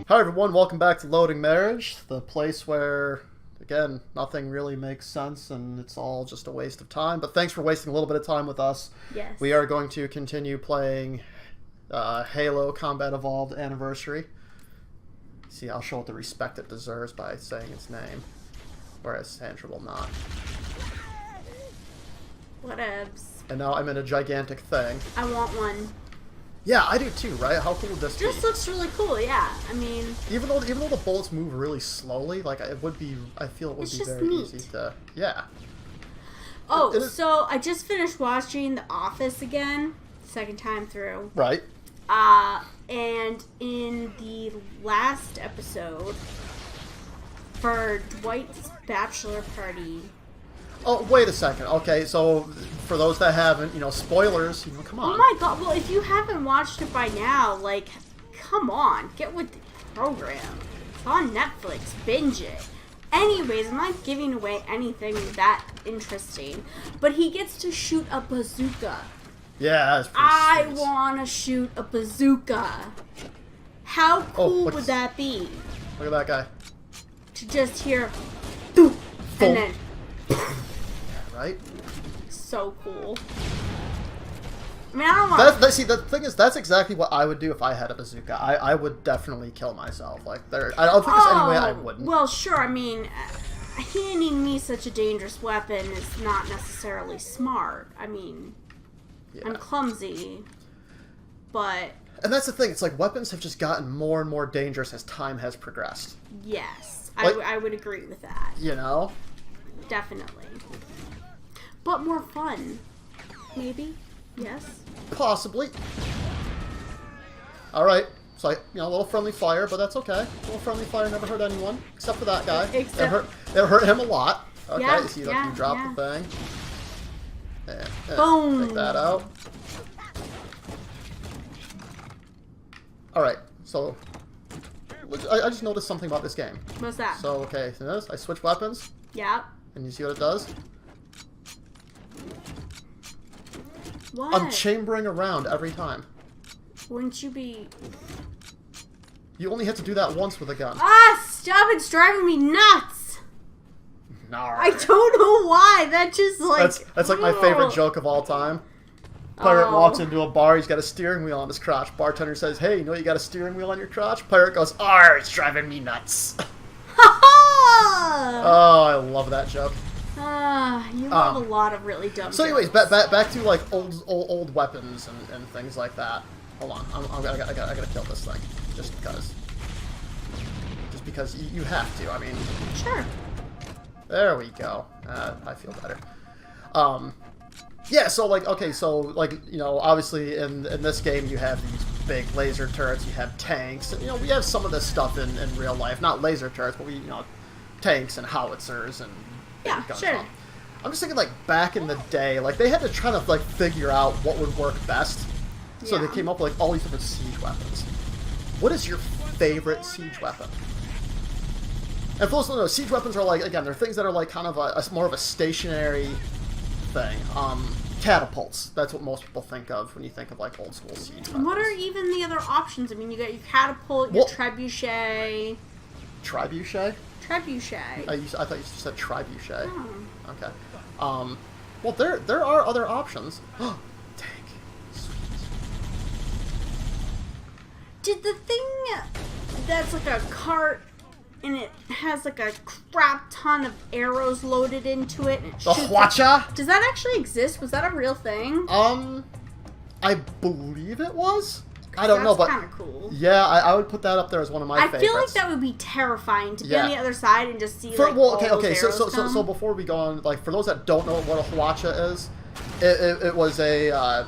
Hi everyone, welcome back to Loading Marriage, the place where, again, nothing really makes sense and it's all just a waste of time. But thanks for wasting a little bit of time with us. Yes. We are going to continue playing Halo Combat Evolved Anniversary. See, I'll show it the respect it deserves by saying its name, whereas Sandra will not. Whatevs. And now I'm in a gigantic thing. I want one. Yeah, I do too, right? How cool would this be? This looks really cool, yeah. I mean... Even though the bullets move really slowly, like, it would be... I feel it would be very easy to... Yeah. Oh, so I just finished watching The Office again. Second time through. Right. And in the last episode, for Dwight's bachelor party... Oh, wait a second. Okay, so for those that haven't, spoilers, come on. Oh my god, well, if you haven't watched it by now, like, come on, get with the program. It's on Netflix, binge it. Anyways, I'm not giving away anything that interesting, but he gets to shoot a bazooka. Yeah, that's pretty I sweet. want to shoot a bazooka. How cool would that be? Look at that guy. To just hear, boom, and then... Right? So cool. I mean, I don't want. See, the thing is, that's exactly what I would do if I had a bazooka. I would definitely kill myself. Like, I don't think there's any way I wouldn't. Well, sure. I mean, handing me such a dangerous weapon is not necessarily smart. I mean, yeah. I'm clumsy, but. And that's the thing. It's like weapons have just gotten more and more dangerous as time has progressed. Yes, like, I would agree with that. You know. Definitely. But more fun. Maybe? Yes? Possibly. Alright. So, a little friendly fire, but that's okay. A little friendly fire never hurt anyone. Except for that guy. It hurt him a lot. Okay, yeah, you see, you drop the thing. And, boom! Take that out. Alright, so... I just noticed something about this game. What's that? So, okay, so this, I switch weapons. Yeah. And you see what it does? What? I'm chambering around every time. Wouldn't you be... You only have to do that once with a gun. Ah, stop, it's driving me nuts! Nar. I don't know why, that just like... That's like my favorite joke of all time. Pirate walks into a bar, he's got a steering wheel on his crotch. Bartender says, hey, you know you got a steering wheel on your crotch? Pirate goes, arr, it's driving me nuts. Oh, I love that joke. You love a lot of really dumb So anyways, jokes. back to like old weapons and things like that. Hold on, I gotta kill this thing just because you have to. I mean, sure. There we go. I feel better. Yeah. So like, okay, so like obviously in this game you have these big laser turrets, you have tanks, and we have some of this stuff in real life, not laser turrets, but we tanks and howitzers and yeah, guns. sure. I'm just thinking like back in the day, like they had to try to like figure out what would work best, so they came up with like all these different siege weapons. What is your favorite siege weapon? And for those who don't know, siege weapons are like, again, they're things that are like kind of a more of a stationary thing. Catapults. That's what most people think of when you think of like old school siege weapons. What are even the other options? I mean, you got your catapult, your trebuchet. Trebuchet? Trebuchet. I thought you said trebuchet. Oh. Okay. Well, there are other options. Tank. Sweet. Did the thing that's like a cart and it has like a crap ton of arrows loaded into it and it the shoots Hwacha? Does that actually exist? Was that a real thing? I believe it was. I don't know, but kind of cool. Yeah, I would put that up there as one of my favorites. I feel like that would be terrifying to be on the other side and just see all those arrows come. So before we go on, like for those that don't know what a Hwacha is, it was a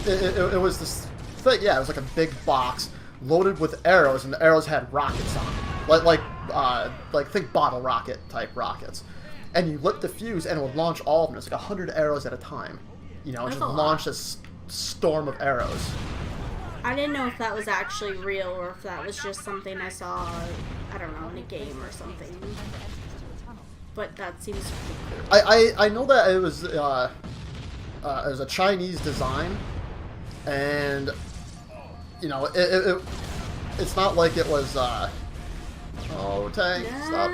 it was this thing. Yeah, it was like a big box loaded with arrows, and the arrows had rockets on them, like think bottle rocket type rockets, and you lit the fuse and it would launch all of them. It's like 100 arrows at a time. Just launch this storm of arrows. I didn't know if that was actually real or if that was just something I saw, I don't know, in a game or something. But that seems pretty cool. I know that it was a Chinese design, and you know, it's not like it was, oh, tank, stop.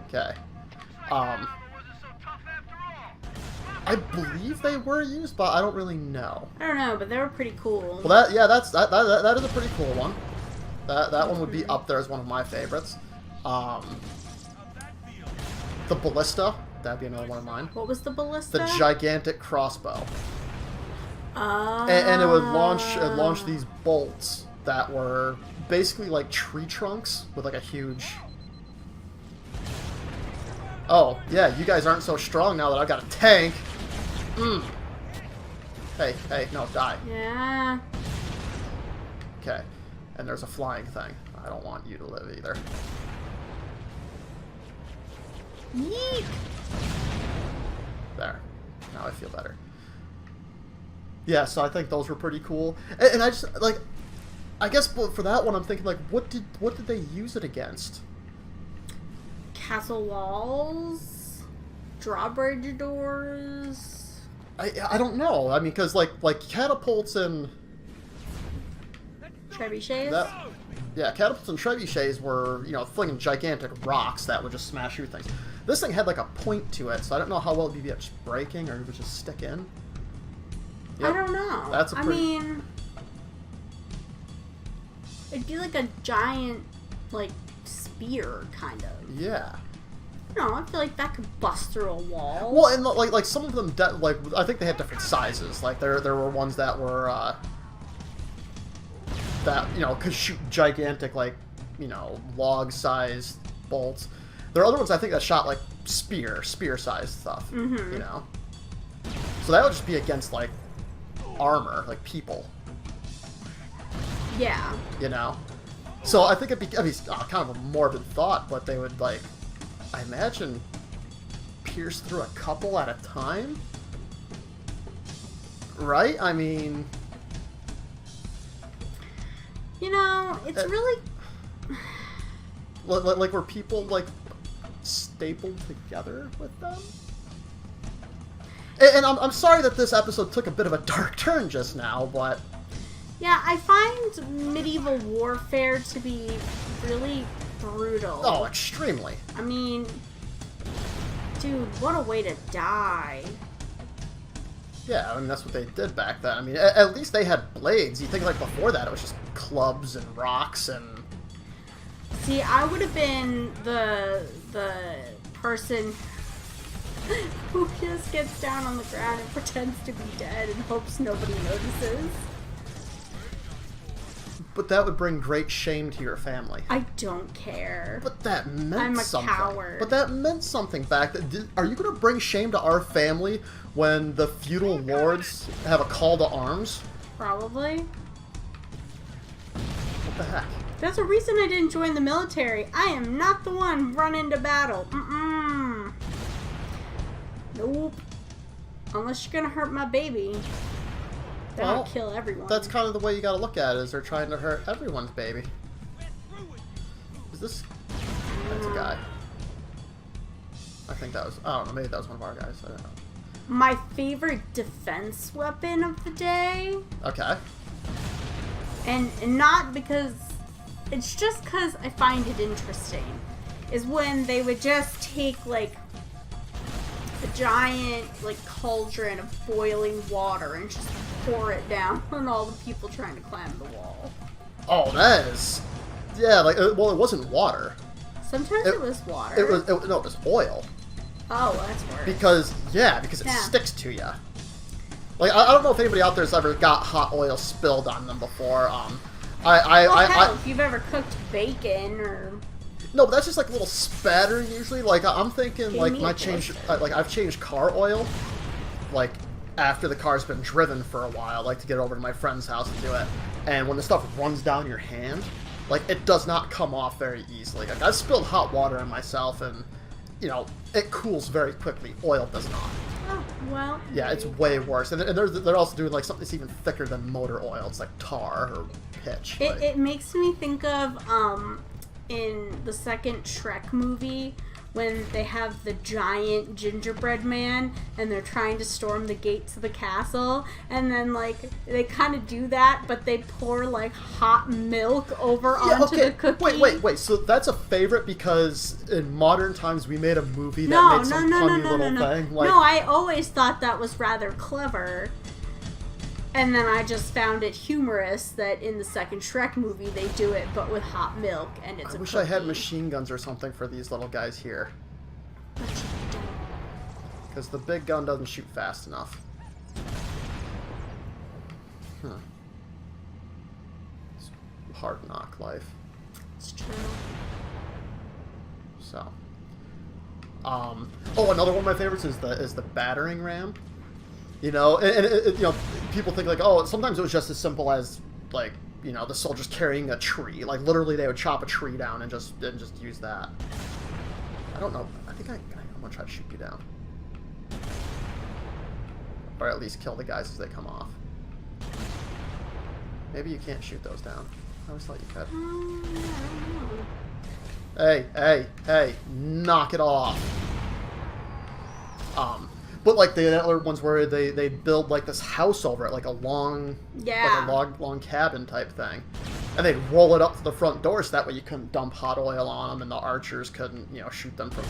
Okay. I believe they were used, but I don't really know. I don't know, but they were pretty cool. Well, that is a pretty cool one. That one would be up there as one of my favorites. The ballista, that'd be another one of mine. What was the ballista? The gigantic crossbow. Oh. And it would launch these bolts that were basically like tree trunks with like a huge. Oh yeah, you guys aren't so strong now that I've got a tank. Hey, no, die. Yeah. Okay, and there's a flying thing. I don't want you to live either. Yeet. There. Now I feel better. Yeah, so I think those were pretty cool. And I just, like, I guess for that one I'm thinking, like, what did they use it against? Castle walls? Drawbridge doors? I don't know. I mean, because, like catapults and... Trebuchets? Yeah, catapults and trebuchets were, you know, flinging gigantic rocks that would just smash through things. This thing had, like, a point to it, so I don't know how well it would be just breaking or it would just stick in. Yep. I don't know. That's a pretty... I mean, it'd be like a giant, like, spear, kind of. Yeah. No, I feel like that could bust through a wall. Well, and like some of them, like I think they had different sizes. Like there were ones that were that could shoot gigantic, like log-sized bolts. There are other ones I think that shot like spear-sized stuff. Mm-hmm. You know, so that would just be against like armor, like people. Yeah. You know, so I think it'd be kind of a morbid thought, but they would like. I imagine pierce through a couple at a time? Right? I mean... it's really... Like, were people, like, stapled together with them? And I'm sorry that this episode took a bit of a dark turn just now, but... Yeah, I find medieval warfare to be really... brutal. Oh, extremely. I mean, dude, what a way to die. Yeah, I mean, that's what they did back then. I mean, at least they had blades. You think, like, before that, it was just clubs and rocks and... See, I would have been the person who just gets down on the ground and pretends to be dead and hopes nobody notices. But that would bring great shame to your family. I don't care. But that meant something. I'm a coward. But that meant something back then. Are you going to bring shame to our family when the feudal lords have a call to arms? Probably. What the heck? There's a reason I didn't join the military. I am not the one run into battle. Mm-mm. Nope. Unless you're gonna hurt my baby. Then I'll kill everyone. That's kind of the way you gotta look at it, is they're trying to hurt everyone's baby. Is this... That's a guy. I think that was... I don't know, maybe that was one of our guys. I don't know. My favorite defense weapon of the day. Okay. And not because... It's just because I find it interesting. Is when they would just take, like, a giant, like, cauldron of boiling water and just pour it down on all the people trying to climb the wall. Oh, that is... Yeah, like, well, it wasn't water. Sometimes it was water. No, it was oil. Oh, that's worse. Because it sticks to you. Like, I don't know if anybody out there has ever got hot oil spilled on them before. If you've ever cooked bacon or... No, but that's just like a little spatter usually. Like, I'm thinking, like, I've changed car oil, like, after the car's been driven for a while, like, to get over to my friend's house and do it. And when the stuff runs down your hand, like, it does not come off very easily. Like, I've spilled hot water on myself and, it cools very quickly. Oil does not. Oh, well... Yeah, it's way worse. And they're also doing, like, something that's even thicker than motor oil. It's like tar or pitch. It makes me think of, in the second Shrek movie, when they have the giant gingerbread man and they're trying to storm the gates of the castle, and then like they kind of do that, but they pour like hot milk over onto the cookie. Wait. So that's a favorite because in modern times we made a movie that made some funny little thing. Like, no, I always thought that was rather clever. And then I just found it humorous that in the second Shrek movie they do it, but with hot milk, and it's I wish I had machine guns or something for these little guys here. Because the big gun doesn't shoot fast enough. It's hard knock life. It's true. So. Oh, another one of my favorites is the battering ram. You know, and you know, people think like, oh, sometimes it was just as simple as like, you know, the soldiers carrying a tree. Like literally, they would chop a tree down and just use that. I don't know. I think I'm gonna try to shoot you down, or at least kill the guys as they come off. Maybe you can't shoot those down. I always thought you could. Hey! Knock it off. But like the other ones where they build like this house over it, like a long, like a long cabin type thing, and they'd roll it up to the front door so that way you couldn't dump hot oil on them, and the archers couldn't, you know, shoot them from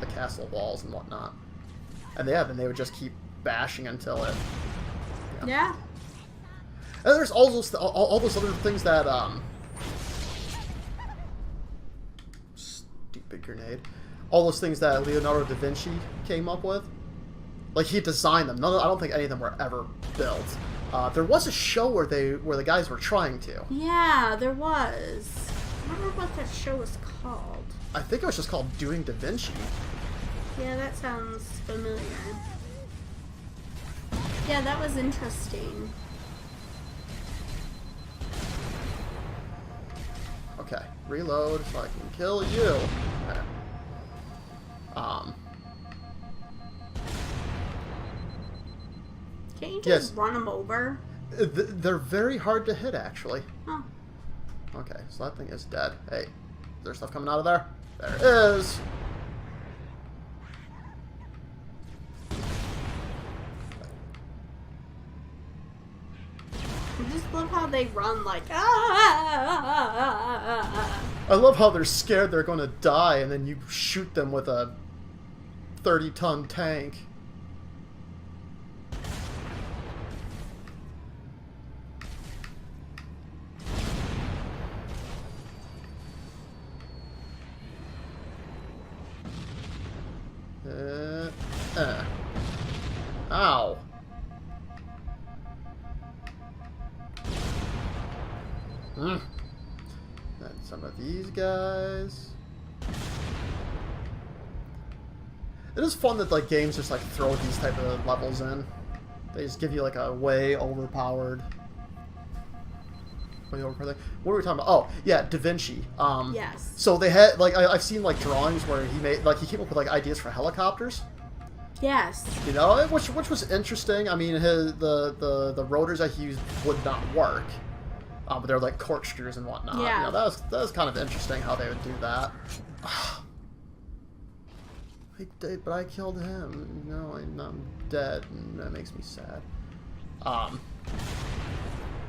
the castle walls and whatnot. And then they would just keep bashing until it. You know. Yeah. And there's all those other things that stupid grenade. All those things that Leonardo da Vinci came up with. Like, he designed them. I don't think any of them were ever built. There was a show where the guys were trying to. Yeah, there was. I don't remember what that show was called. I think it was just called Doing Da Vinci. Yeah, that sounds familiar. Yeah, that was interesting. Okay, reload so I can kill you. Okay. Can't you just run them over? They're very hard to hit, actually. Huh. Okay, so that thing is dead. Hey, is there stuff coming out of there? There it is! I just love how they run like, ah! I love how they're scared they're going to die, and then you shoot them with a 30-ton tank. Ow. And some of these guys. It is fun that like games just like throw these type of levels in. They just give you like a way overpowered. What were we talking about? Oh, yeah, Da Vinci. Yes. So they had like I've seen like drawings where he came up with like ideas for helicopters. Yes. You know, which was interesting. I mean, the rotors that he used would not work, but they're like corkscrews and whatnot. Yeah. You know, that was kind of interesting how they would do that. But I killed him. No, I'm dead, and that makes me sad. What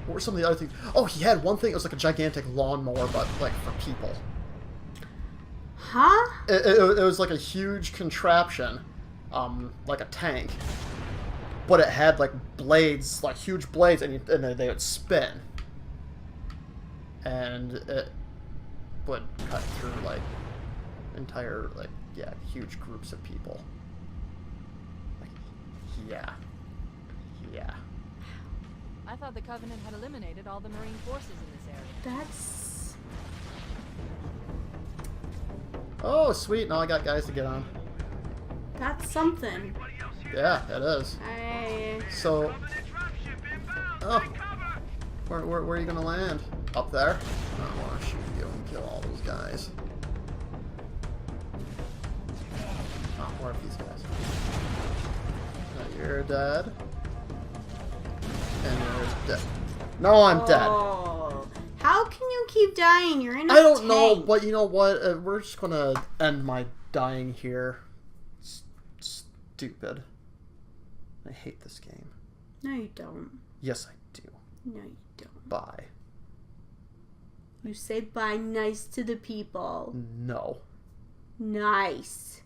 were some of the other things? Oh, he had one thing. It was like a gigantic lawnmower, but like for people. Huh? It was like a huge contraption, like a tank, but it had like blades, like huge blades, and then they would spin, and it would cut through like entire huge groups of people. Like, yeah. I thought the Covenant had eliminated all the Marine forces in this area. That's... Oh, sweet. Now I got guys to get on. That's something. Yeah, it is. So... Oh. Where are you gonna land? Up there? I want to shoot you and kill all those guys. Oh, where are these guys? You're dead. And you're dead. No, I'm dead. How can you keep dying? You're in a I don't tank. know, but you know what? We're just gonna end my dying here. Stupid. I hate this game. No, you don't. Yes, I do. No, you don't. Bye. You say bye nice to the people. No. Nice.